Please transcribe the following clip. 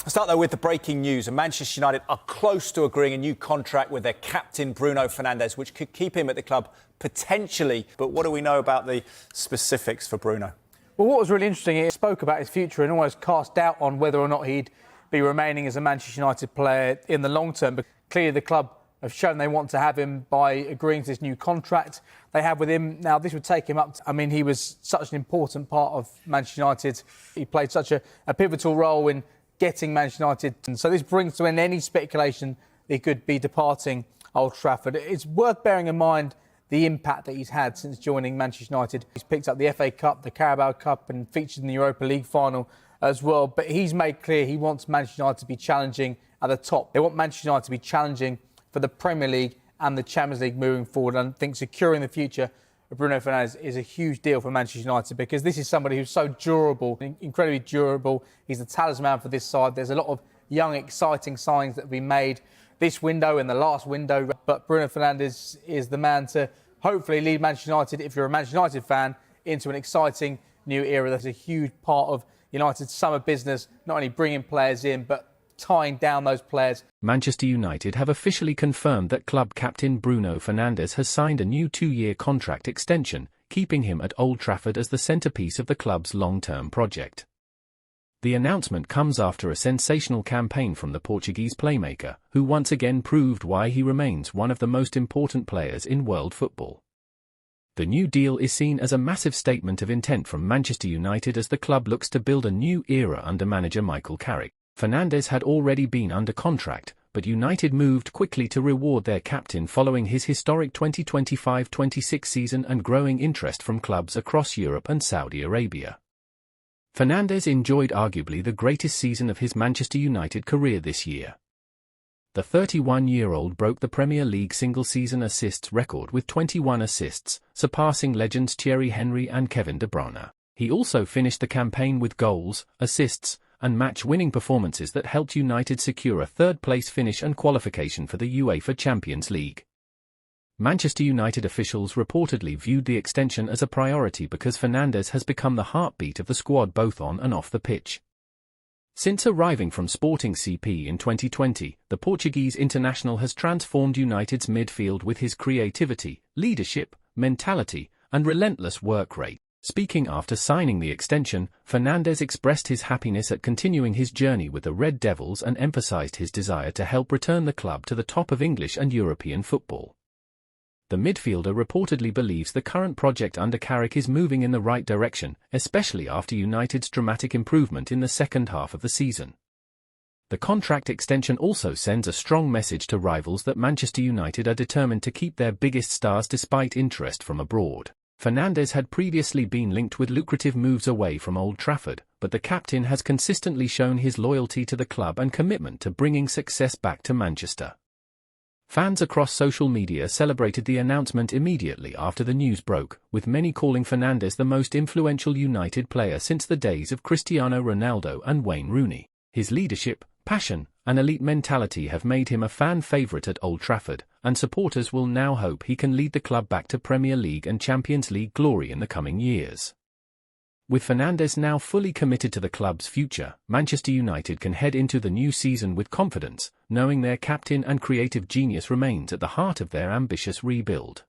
I'll start though with the breaking news. Manchester United are close to agreeing a new contract with their captain Bruno Fernandes, which could keep him at the club potentially. But what do we know about the specifics for Bruno? Well, what was really interesting, he spoke about his future and almost cast doubt on whether or not he'd be remaining as a Manchester United player in the long term. But clearly the club have shown they want to have him by agreeing to this new contract they have with him. Now, this would take him up to, he was such an important part of Manchester United. He played such a pivotal role in getting Manchester United. And so this brings to an end any speculation he could be departing Old Trafford. It's worth bearing in mind the impact that he's had since joining Manchester United. He's picked up the FA Cup, the Carabao Cup and featured in the Europa League final as well. But he's made clear he wants Manchester United to be challenging at the top. They want Manchester United to be challenging for the Premier League and the Champions League moving forward. And I think securing the future of Bruno Fernandes is a huge deal for Manchester United because this is somebody who's so durable, incredibly durable. He's the talisman for this side. There's a lot of young, exciting signings that have been made this window and the last window. But Bruno Fernandes is the man to hopefully lead Manchester United, if you're a Manchester United fan, into an exciting new era. That's a huge part of United's summer business, not only bringing players in, but tying down those players. Manchester United have officially confirmed that club captain Bruno Fernandes has signed a new 2-year contract extension, keeping him at Old Trafford as the centrepiece of the club's long-term project. The announcement comes after a sensational campaign from the Portuguese playmaker, who once again proved why he remains one of the most important players in world football. The new deal is seen as a massive statement of intent from Manchester United as the club looks to build a new era under manager Michael Carrick. Fernandes had already been under contract, but United moved quickly to reward their captain following his historic 2025-26 season and growing interest from clubs across Europe and Saudi Arabia. Fernandes enjoyed arguably the greatest season of his Manchester United career this year. The 31-year-old broke the Premier League single-season assists record with 21 assists, surpassing legends Thierry Henry and Kevin De Bruyne. He also finished the campaign with goals, assists, and match-winning performances that helped United secure a third-place finish and qualification for the UEFA Champions League. Manchester United officials reportedly viewed the extension as a priority because Fernandes has become the heartbeat of the squad both on and off the pitch. Since arriving from Sporting CP in 2020, the Portuguese international has transformed United's midfield with his creativity, leadership, mentality, and relentless work rate. Speaking after signing the extension, Fernandes expressed his happiness at continuing his journey with the Red Devils and emphasised his desire to help return the club to the top of English and European football. The midfielder reportedly believes the current project under Carrick is moving in the right direction, especially after United's dramatic improvement in the second half of the season. The contract extension also sends a strong message to rivals that Manchester United are determined to keep their biggest stars despite interest from abroad. Fernandes had previously been linked with lucrative moves away from Old Trafford, but the captain has consistently shown his loyalty to the club and commitment to bringing success back to Manchester. Fans across social media celebrated the announcement immediately after the news broke, with many calling Fernandes the most influential United player since the days of Cristiano Ronaldo and Wayne Rooney. His leadership, passion, and elite mentality have made him a fan favourite at Old Trafford, and supporters will now hope he can lead the club back to Premier League and Champions League glory in the coming years. With Fernandes now fully committed to the club's future, Manchester United can head into the new season with confidence, knowing their captain and creative genius remains at the heart of their ambitious rebuild.